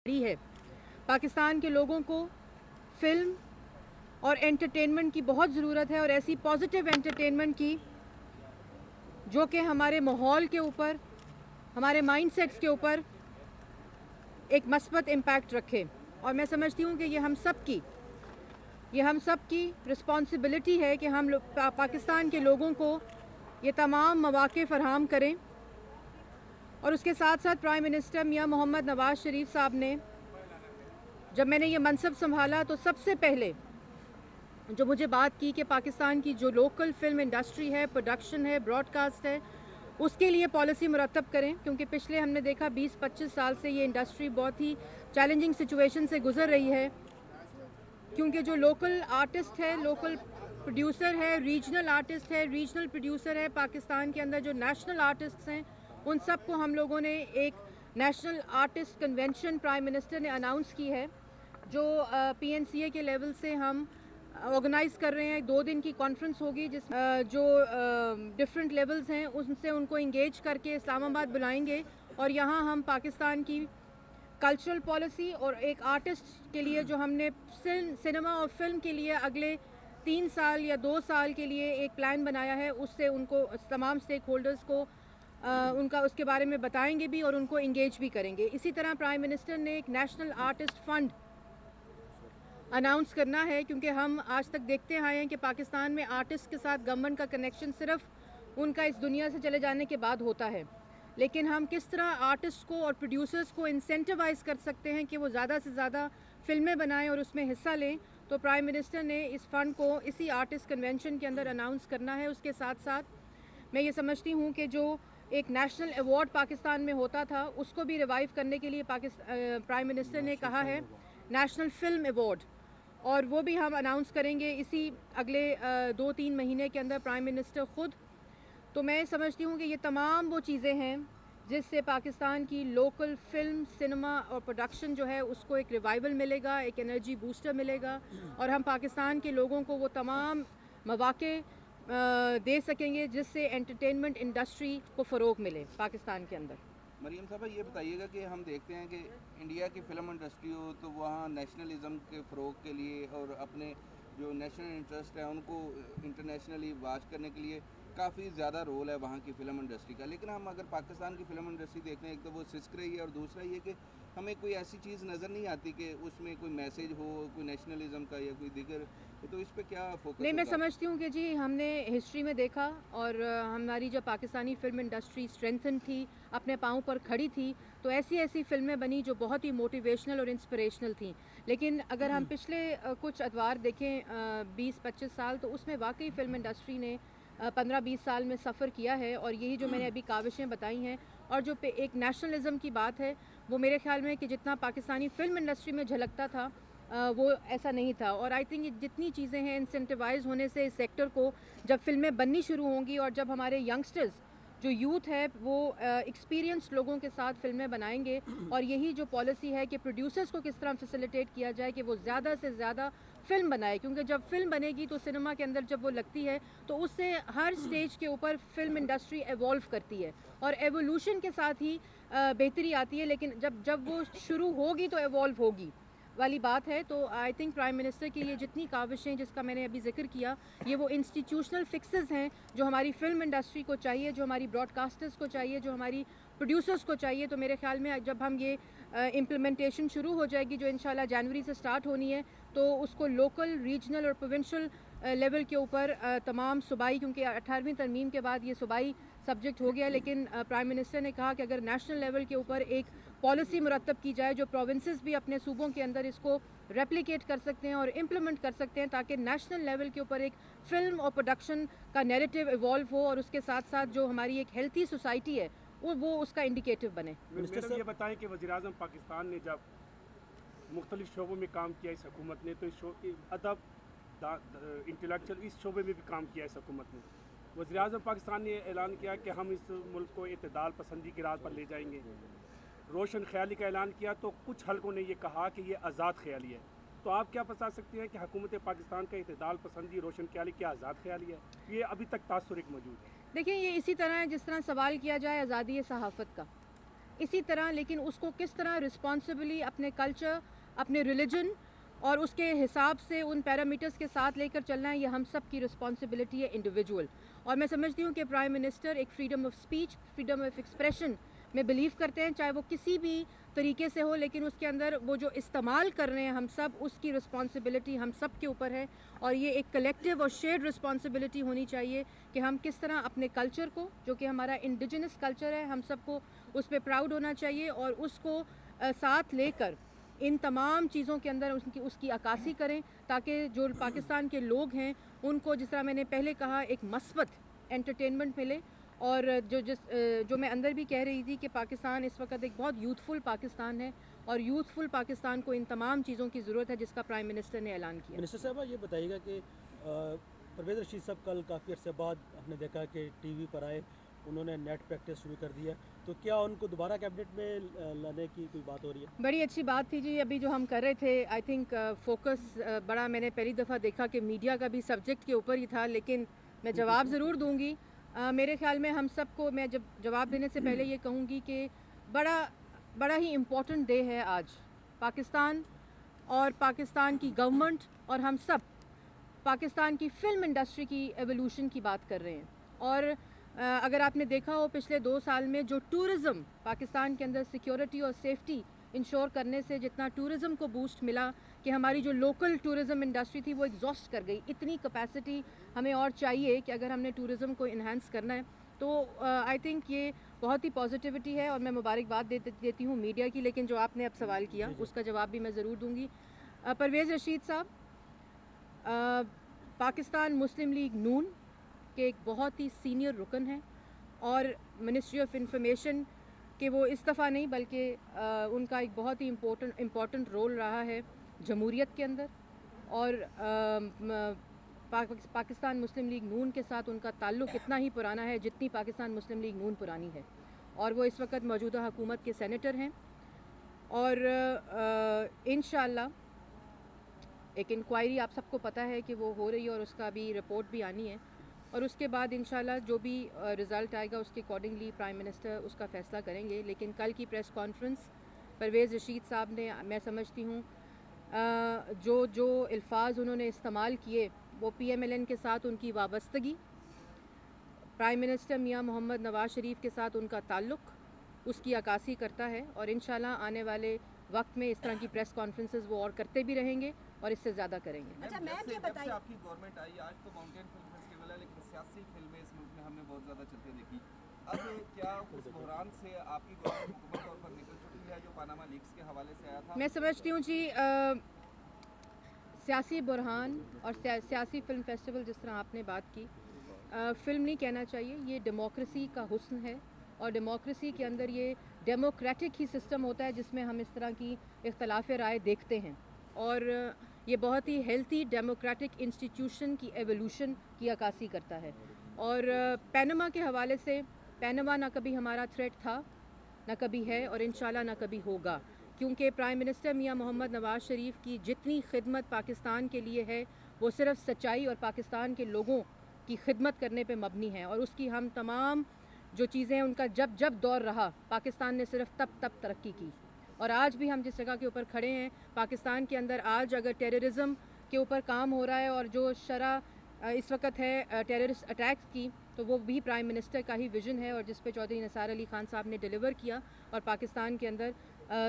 है। पाकिस्तान के लोगों को फिल्म और एंटरटेनमेंट की बहुत ज़रूरत है और ऐसी पॉजिटिव एंटरटेनमेंट की जो कि हमारे माहौल के ऊपर, हमारे माइंडसेट्स के ऊपर एक मस्बत इम्पैक्ट रखे। और मैं समझती हूँ कि ये हम सब की रिस्पॉन्सिबिलिटी है कि हम पाकिस्तान के लोगों को ये तमाम मौक़े फ़राहम करें। और उसके साथ साथ प्राइम मिनिस्टर मियां मोहम्मद नवाज़ शरीफ साहब ने, जब मैंने ये मनसब संभाला तो सबसे पहले जो मुझे बात की कि पाकिस्तान की जो लोकल फिल्म इंडस्ट्री है, प्रोडक्शन है, ब्रॉडकास्ट है, उसके लिए पॉलिसी मुरतब करें। क्योंकि पिछले हमने देखा 20-25 साल से ये इंडस्ट्री बहुत ही चैलेंजिंग सिचुएशन से गुजर रही है। क्योंकि जो लोकल आर्टिस्ट है, लोकल प्रोड्यूसर है, रीजनल आर्टिस्ट है, रीजनल प्रोड्यूसर है, पाकिस्तान के अंदर जो नेशनल आर्टिस्ट हैं, उन सब को हम लोगों ने एक national artist convention prime minister ने अनाउंस की है, जो PNCA के लेवल से हम ऑर्गेनाइज़ कर रहे हैं। 2 दिन की कॉन्फ्रेंस होगी जिस जो डिफरेंट लेवल्स हैं उनसे उनको इंगेज करके इस्लामाबाद बुलाएंगे और यहाँ हम पाकिस्तान की कल्चरल पॉलिसी और एक आर्टिस्ट के लिए जो हमने सिनेमा और फिल्म के लिए अगले 3 साल या 2 साल के लिए एक प्लान बनाया है, उससे उनको तमाम स्टेक होल्डर्स को उनका उसके बारे में बताएंगे भी और उनको इंगेज भी करेंगे। इसी तरह प्राइम मिनिस्टर ने एक नेशनल आर्टिस्ट फंड अनाउंस करना है, क्योंकि हम आज तक देखते आए हैं कि पाकिस्तान में आर्टिस्ट के साथ गवर्नमेंट का कनेक्शन सिर्फ उनका इस दुनिया से चले जाने के बाद होता है। लेकिन हम किस तरह आर्टिस्ट को और प्रोड्यूसर्स को इंसेंटिवाइज कर सकते हैं कि वो ज़्यादा से ज़्यादा फिल्में बनाएं और उसमें हिस्सा लें। तो प्राइम मिनिस्टर ने इस फंड को इसी आर्टिस्ट कन्वेंशन के अंदर अनाउंस करना है। उसके साथ साथ मैं ये समझती हूँ कि जो एक नेशनल अवार्ड पाकिस्तान में होता था, उसको भी रिवाइव करने के लिए प्राइम मिनिस्टर ने कहा है नेशनल फिल्म अवार्ड, और वो भी हम अनाउंस करेंगे इसी अगले 2-3 महीने के अंदर, प्राइम मिनिस्टर ख़ुद। तो मैं समझती हूँ कि ये तमाम वो चीज़ें हैं जिससे पाकिस्तान की लोकल फिल्म, सिनेमा और प्रोडक्शन जो है उसको एक रिवाइवल मिलेगा, एक एनर्जी बूस्टर मिलेगा और हम पाकिस्तान के लोगों को वो तमाम मौक़े दे सकेंगे जिससे एंटरटेनमेंट इंडस्ट्री को फ़रोग़ मिले पाकिस्तान के अंदर। मरियम साहबा, ये बताइएगा कि हम देखते हैं कि इंडिया की फ़िल्म इंडस्ट्री हो तो वहाँ नेशनलिज़म के फ़रोग के लिए और अपने जो नेशनल इंटरेस्ट है उनको इंटरनेशनली वाच करने के लिए काफ़ी ज़्यादा रोल है वहाँ की फ़िल्म इंडस्ट्री का। लेकिन हम अगर पाकिस्तान की फ़िल्म इंडस्ट्री देखते हैं, एक तो वो सिसक रही है और दूसरा ये कि हमें कोई ऐसी चीज़ नज़र नहीं आती कि उसमें कोई मैसेज हो, कोई नेशनलिज़म का या कोई दिगर। तो इस पे क्या फोकस नहीं, मैं होगा? समझती हूँ कि जी हमने हिस्ट्री में देखा और हमारी जब पाकिस्तानी फ़िल्म इंडस्ट्री स्ट्रेंथन थी, अपने पाँव पर खड़ी थी, तो ऐसी ऐसी फ़िल्में बनी जो बहुत ही मोटिवेशनल और इंस्पिरेशनल थी। लेकिन अगर हम पिछले कुछ अदवार देखें 20-25 साल, तो उसमें वाकई फ़िल्म इंडस्ट्री ने 15-20 साल में सफ़र किया है। और यही जो मैंने अभी काविशें बताई हैं और जो एक नेशनलिज़म की बात है, वो मेरे ख़्याल में कि जितना पाकिस्तानी फ़िल्म इंडस्ट्री में झलकता था वो ऐसा नहीं था। और आई थिंक जितनी चीज़ें हैं इंसेंटिवाइज होने से इस सेक्टर को, जब फिल्में बननी शुरू होंगी और जब हमारे यंगस्टर्स जो यूथ है वो एक्सपीरियंस लोगों के साथ फिल्में बनाएंगे, और यही जो पॉलिसी है कि प्रोड्यूसर्स को किस तरह फैसिलिटेट किया जाए कि वो ज़्यादा से ज़्यादा फिल्म बनाए, क्योंकि जब फिल्म बनेगी तो सिनेमा के अंदर जब वो लगती है तो उससे हर स्टेज के ऊपर फिल्म इंडस्ट्री एवॉल्व करती है और एवोल्यूशन के साथ ही बेहतरी आती है। लेकिन जब जब वो शुरू होगी तो एवॉल्व होगी वाली बात है। तो आई थिंक प्राइम मिनिस्टर की ये जितनी काविशें जिसका मैंने अभी जिक्र किया, ये वो इंस्टीट्यूशनल फिक्सेस हैं जो हमारी फिल्म इंडस्ट्री को चाहिए, जो हमारी ब्रॉडकास्टर्स को चाहिए, जो हमारी प्रोड्यूसर्स को चाहिए। तो मेरे ख्याल में जब हम ये इम्प्लीमेंटेशन शुरू हो जाएगी, जो इंशाल्लाह जनवरी से स्टार्ट होनी है, तो उसको लोकल, रीजनल और प्रोविंशियल लेवल के ऊपर तमाम सूबाई, क्योंकि 18वीं तरमीम के बाद ये सूबाई सब्जेक्ट हो गया, लेकिन प्राइम मिनिस्टर ने कहा कि अगर नेशनल लेवल के ऊपर एक पॉलिसी मुरतब की जाए जो प्रोविंसेस भी अपने सूबों के अंदर इसको रेप्लिकेट कर सकते हैं और इम्प्लीमेंट कर सकते हैं, ताकि नेशनल लेवल के ऊपर एक फ़िल्म और प्रोडक्शन का नैरेटिव इवॉल्व हो और उसके साथ साथ जो हमारी एक हेल्थी सोसाइटी है वो उसका इंडिकेटिव बने। मैडम, ये बताएं कि वज़ीर-ए-आज़म पाकिस्तान ने जब मुख्तलिफ शोबों में काम किया इस हुकूमत ने, तो इस अदब, इंटेलेक्चुअल, इस शोबे में भी काम किया इस हुकूमत ने। वज़ीर-ए-आज़म पाकिस्तान ने ऐलान किया कि हम इस मुल्क को इत्तेदाल पसंदी की राह पर ले जाएंगे। रोशन ख्याली का ऐलान किया तो कुछ हलकों ने ये कहा कि ये आज़ाद ख्याली है। तो आप क्या बता सकती हैं कि हुकूमत पाकिस्तान का इत्तेदाल पसंदी, रोशन ख्याली क्या आज़ाद ख्याली है? ये अभी तक तासुर एक मौजूद है। देखिए, ये इसी तरह है जिस तरह सवाल किया जाए आज़ादी सहाफ़त का। इसी तरह, लेकिन उसको किस तरह रिस्पॉन्सिबली अपने कल्चर, अपने रिलीजन और उसके हिसाब से उन पैरामीटर्स के साथ लेकर चलना है, ये हम सब की रिस्पॉन्सिबिलिटी है इंडिविजुअल। और मैं समझती हूँ कि प्राइम मिनिस्टर एक freedom of speech, freedom of expression में बिलीव करते हैं, चाहे वो किसी भी तरीके से हो, लेकिन उसके अंदर वो जो इस्तेमाल कर रहे हैं हम सब, उसकी रिस्पॉन्सिबिलिटी हम सब के ऊपर है। और ये एक कलेक्टिव और शेयर्ड रिस्पॉन्सिबिलिटी होनी चाहिए कि हम किस तरह अपने कल्चर को, जो कि हमारा इंडिजिनस कल्चर है, हम सबको उस पर प्राउड होना चाहिए और उसको साथ लेकर इन तमाम चीज़ों के अंदर उसकी अक्कासी करें, ताकि जो पाकिस्तान के लोग हैं उनको, जिस तरह मैंने पहले कहा, एक मस्बत एंटरटेनमेंट मिले। और जो मैं अंदर भी कह रही थी कि पाकिस्तान इस वक्त एक बहुत यूथफुल पाकिस्तान है और यूथफुल पाकिस्तान को इन तमाम चीज़ों की ज़रूरत है जिसका प्राइम मिनिस्टर ने ऐलान किया। मिनिस्टर साहब, ये बताइएगा कि परवेज़ रशीद साहब कल काफ़ी अर्से बाद हमने देखा कि टीवी पर आए, उन्होंने नेट प्रैक्टिस शुरू कर दिया, तो क्या उनको दोबारा कैबिनेट में लाने की कोई बात हो रही है? बड़ी अच्छी बात थी जी। अभी जो हम कर रहे थे, आई थिंक फोकस बड़ा, मैंने पहली दफ़ा देखा कि मीडिया का भी सब्जेक्ट के ऊपर ही था, लेकिन मैं जवाब ज़रूर दूंगी। मेरे ख्याल में हम सबको, मैं जब जवाब देने से पहले ये कहूँगी कि बड़ा ही इम्पोर्टेंट डे है आज। पाकिस्तान और पाकिस्तान की गवर्नमेंट और हम सब पाकिस्तान की फ़िल्म इंडस्ट्री की एवोल्यूशन की बात कर रहे हैं। और अगर आपने देखा हो पिछले 2 साल में जो टूरिज़्म पाकिस्तान के अंदर सिक्योरिटी और सेफ्टी इंश्योर करने से जितना टूरिज़्म को बूस्ट मिला कि हमारी जो लोकल टूरिज़्म इंडस्ट्री थी वो एग्जॉस्ट कर गई। इतनी कैपेसिटी हमें और चाहिए कि अगर हमने टूरिज़्म को इन्हांस करना है तो आई थिंक ये बहुत ही पॉजिटिविटी है। और मैं मुबारकबाद देती हूँ मीडिया की, लेकिन जो आपने अब सवाल किया उसका जवाब भी मैं ज़रूर दूँगी। परवेज़ रशीद साहब पाकिस्तान मुस्लिम लीग नून के एक बहुत ही सीनियर रुकन हैं और मिनिस्ट्री ऑफ इंफॉर्मेशन कि वो इस दफ़ा नहीं बल्कि उनका एक बहुत ही इम्पोर्टेंट रोल रहा है जमहूरियत के अंदर। और पाकिस्तान मुस्लिम लीग नून के साथ उनका ताल्लुक़ इतना ही पुराना है जितनी पाकिस्तान मुस्लिम लीग नून पुरानी है। और वो इस वक्त मौजूदा हुकूमत के सेनेटर हैं। और इंशाअल्लाह एक इंक्वायरी आप सबको पता है कि वो हो रही है और उसका भी रिपोर्ट भी आनी है। और उसके बाद इंशाल्लाह जो भी रिज़ल्ट आएगा उसके अकॉर्डिंगली प्राइम मिनिस्टर उसका फ़ैसला करेंगे। लेकिन कल की प्रेस कॉन्फ्रेंस परवेज़ रशीद साहब ने, मैं समझती हूँ जो अल्फाज उन्होंने इस्तेमाल किए वो PMLN के साथ उनकी वाबस्तगी, प्राइम मिनिस्टर मियां मोहम्मद नवाज़ शरीफ के साथ उनका ताल्लुक़, उसकी अक्कासी करता है। और इंशाल्लाह आने वाले वक्त में इस तरह की प्रेस कॉन्फ्रेंसेस वो और करते भी रहेंगे और इससे ज़्यादा करेंगे। अच्छा मैम, ये बताइए, आपकी गवर्नमेंट आई, आज तो माउंटेन फिल्म फेस्टिवल है, लेकिन सियासी फिल्में इस मुल्क में हमने बहुत ज़्यादा चलते देखी। अब क्या उस बहरान से आपकी गवर्नमेंट मुकम्मल तौर पर निकल चुकी है जो पानामा लीक्स के हवाले से आया था? मैं समझती हूँ जी सियासी बुरहान और सियासी फ़िल्म फेस्टिवल जिस तरह आपने बात की, फ़िल्म नहीं कहना चाहिए, ये डेमोक्रेसी का हुस्न है। और डेमोक्रेसी के अंदर ये डेमोक्रेटिक ही सिस्टम होता है जिसमें हम इस तरह की इख्तलाफ राय देखते हैं। और ये बहुत ही हेल्थी डेमोक्रेटिक इंस्टीट्यूशन की एवोल्यूशन की अक्कासी करता है। और पैनमा के हवाले से, पैनमा ना कभी हमारा थ्रेट था, ना कभी है और इंशाल्लाह ना कभी होगा, क्योंकि प्राइम मिनिस्टर मियां मोहम्मद नवाज़ शरीफ की जितनी खिदमत पाकिस्तान के लिए है वो सिर्फ सच्चाई और पाकिस्तान के लोगों की खिदमत करने पे मबनी है। और उसकी हम तमाम जो चीज़ें, उनका जब दौर रहा पाकिस्तान ने सिर्फ तब तरक्की की। और आज भी हम जिस जगह के ऊपर खड़े हैं पाकिस्तान के अंदर, आज अगर टेररिज्म के ऊपर काम हो रहा है और जो शरह इस वक्त है टेररिस्ट अटैक्स की, तो वो भी प्राइम मिनिस्टर का ही विज़न है और जिस पे चौधरी निसार अली खान साहब ने डिलीवर किया और पाकिस्तान के अंदर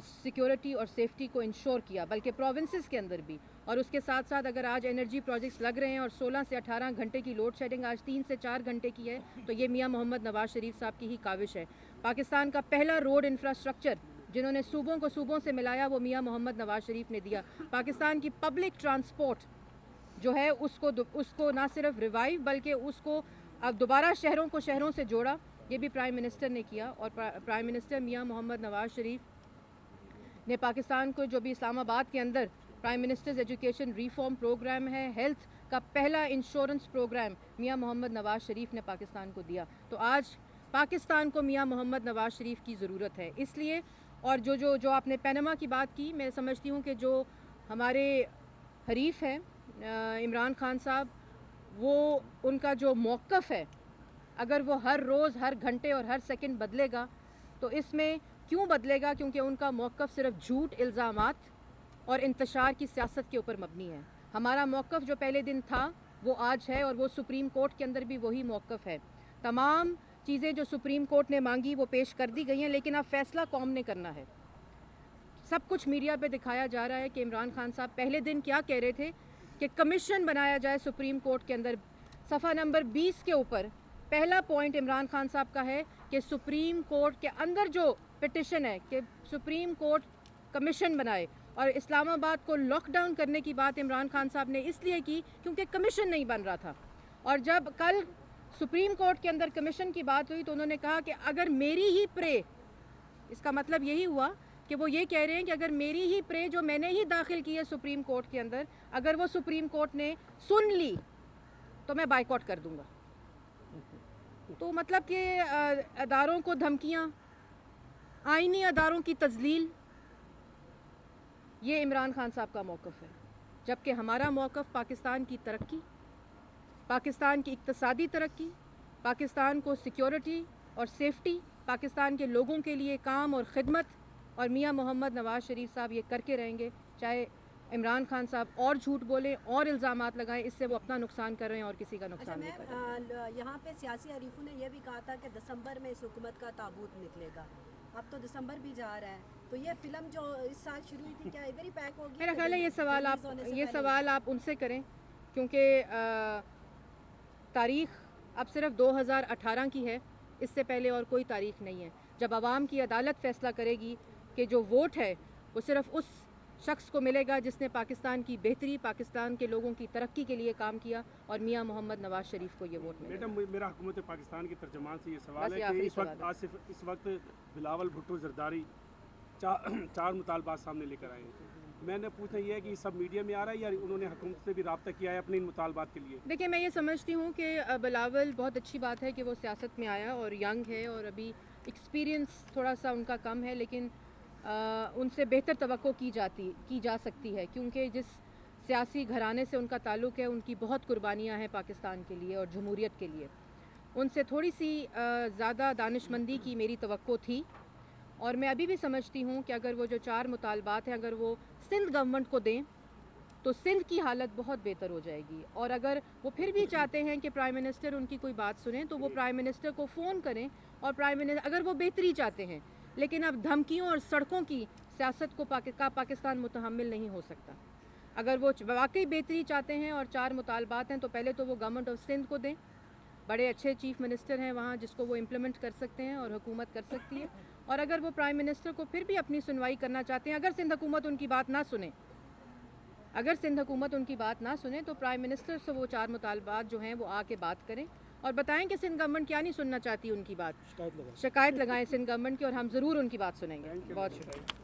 सिक्योरिटी और सेफ्टी को इंश्योर किया, बल्कि प्रोविंसेस के अंदर भी। और उसके साथ साथ अगर आज एनर्जी प्रोजेक्ट्स लग रहे हैं और 16 से 18 घंटे की लोड शेडिंग आज 3 से 4 घंटे की है, तो ये मियां मोहम्मद नवाज़ शरीफ साहब की ही काविश है। पाकिस्तान का पहला रोड इंफ्रास्ट्रक्चर जिन्होंने सूबों को सूबों से मिलाया वो मियां मोहम्मद नवाज़ शरीफ ने दिया। पाकिस्तान की पब्लिक ट्रांसपोर्ट जो है उसको ना सिर्फ रिवाइव बल्कि उसको अब दोबारा शहरों से जोड़ा, ये भी प्राइम मिनिस्टर ने किया। और प्राइम मिनिस्टर मियां मोहम्मद नवाज़ शरीफ ने पाकिस्तान को, जो भी इस्लामाबाद के अंदर prime minister's education reform programme है, हेल्थ का पहला इंश्योरेंस प्रोग्राम मियां मोहम्मद नवाज़ शरीफ ने पाकिस्तान को दिया। तो आज पाकिस्तान को मियां मोहम्मद नवाज़ शरीफ की ज़रूरत है, इसलिए। और जो आपने पैनमा की बात की, मैं समझती हूँ कि जो हमारे हरीफ हैं इमरान खान साहब, वो उनका जो मौक़िफ़ है, अगर वो हर रोज़ हर घंटे और हर सेकंड बदलेगा तो इसमें क्यों बदलेगा? क्योंकि उनका मौक़िफ़ सिर्फ झूठ, इल्ज़ामात और इंतशार की सियासत के ऊपर मबनी है। हमारा मौक़िफ़ जो पहले दिन था वो आज है, और वो सुप्रीम कोर्ट के अंदर भी वही मौक़िफ़ है। तमाम चीज़ें जो सुप्रीम कोर्ट ने मांगी वो पेश कर दी गई हैं, लेकिन अब फ़ैसला कौम ने करना है। सब कुछ मीडिया पे दिखाया जा रहा है कि इमरान खान साहब पहले दिन क्या कह रहे थे कि कमीशन बनाया जाए सुप्रीम कोर्ट के अंदर। सफ़ा नंबर 20 के ऊपर पहला पॉइंट इमरान खान साहब का है कि सुप्रीम कोर्ट के अंदर जो पिटिशन है कि सुप्रीम कोर्ट कमीशन बनाए, और इस्लामाबाद को लॉकडाउन करने की बात इमरान खान साहब ने इसलिए की क्योंकि कमीशन नहीं बन रहा था। और जब कल सुप्रीम कोर्ट के अंदर कमीशन की बात हुई तो उन्होंने कहा कि अगर मेरी ही प्रे, इसका मतलब यही हुआ कि वो ये कह रहे हैं कि अगर मेरी ही प्रे जो मैंने ही दाखिल की है सुप्रीम कोर्ट के अंदर, अगर वो सुप्रीम कोर्ट ने सुन ली तो मैं बाइकआउट कर दूंगा। तो मतलब कि अदारों को धमकियां, आईनी अदारों की तजलील, ये इमरान खान साहब का मौक़िफ़ है। जबकि हमारा मौक़िफ़ पाकिस्तान की तरक्की, पाकिस्तान की इक़्तिसादी तरक्की, पाकिस्तान को सिक्योरिटी और सेफ्टी, पाकिस्तान के लोगों के लिए काम और ख़िदमत, और मियां मोहम्मद नवाज़ शरीफ साहब ये करके रहेंगे। चाहे इमरान खान साहब और झूठ बोलें और इल्ज़ामात लगाएं, इससे वो अपना नुकसान कर रहे हैं और किसी का नुकसान नहीं कर रहे हैं। यहाँ पे सियासी हरीफों ने यह भी कहा था कि दिसंबर में इस हुकूमत का ताबूत निकलेगा। अब तो दिसंबर भी जा रहा है, तो ये फिल्म जो इस साल शुरू हुई थी क्या इधर ही पैक होगी? मेरा ख्याल है ये सवाल आप उनसे करें, क्योंकि तारीख़ अब सिर्फ 2018 की है, इससे पहले और कोई तारीख़ नहीं है। जब आवाम की अदालत फ़ैसला करेगी कि जो वोट है वो सिर्फ उस शख्स को मिलेगा जिसने पाकिस्तान की बेहतरी, पाकिस्तान के लोगों की तरक्की के लिए काम किया, और मियां मोहम्मद नवाज़ शरीफ को ये वोट मिलेगा। मैडम, मेरा हुकूमत पाकिस्तान के तर्जमान से ये सवाल है कि इस वक्त बिलावल भुट्टो जरदारी चार मुतालबात सामने लेकर आए हैं। मैंने पूछना ये है कि सब मीडिया में आ रहा है या उन्होंने हुकूमत से भी रब्ता किया है अपने इन मुतालबात के लिए? देखिए, मैं ये समझती हूँ कि बिलावल, बहुत अच्छी बात है कि वो सियासत में आया और यंग है और अभी एक्सपीरियंस थोड़ा सा उनका कम है, लेकिन उनसे बेहतर तवक्को की जा सकती है, क्योंकि जिस सियासी घराने से उनका ताल्लुक़ है उनकी बहुत कुर्बानियाँ हैं पाकिस्तान के लिए और जमहूरियत के लिए। उनसे थोड़ी सी ज़्यादा दानिशमंदी की मेरी तवक्को थी, और मैं अभी भी समझती हूँ कि अगर वो जो 4 मुतालबात हैं अगर वो सिंध गवर्नमेंट को दें तो सिंध की हालत बहुत बेहतर हो जाएगी। और अगर वो फिर भी चाहते हैं कि प्राइम मिनिस्टर उनकी कोई बात सुने तो वो प्राइम मिनिस्टर को फ़ोन करें, और प्राइम मिनिस्टर अगर वो बेहतरी चाहते हैं, लेकिन अब धमकियों और सड़कों की सियासत को पाकिस्तान मुतहम्मिल नहीं हो सकता। अगर वो वाकई बेहतरी चाहते हैं और 4 मुतालबात हैं तो पहले तो वो गवर्नमेंट ऑफ सिंध को दें। बड़े अच्छे चीफ़ मिनिस्टर हैं वहाँ जिसको वो इम्प्लीमेंट कर सकते हैं और हुकूमत कर सकती है। और अगर वो प्राइम मिनिस्टर को फिर भी अपनी सुनवाई करना चाहते हैं, अगर सिंध हुकूमत उनकी बात ना सुने, तो प्राइम मिनिस्टर से वो 4 मुतालबात जो हैं वो आके बात करें और बताएं कि सिंध गवर्नमेंट क्या नहीं सुनना चाहती उनकी बात। शिकायत लगाएं सिंध गवर्नमेंट की, और हम ज़रूर उनकी बात सुनेंगे। बहुत शुक्रिया।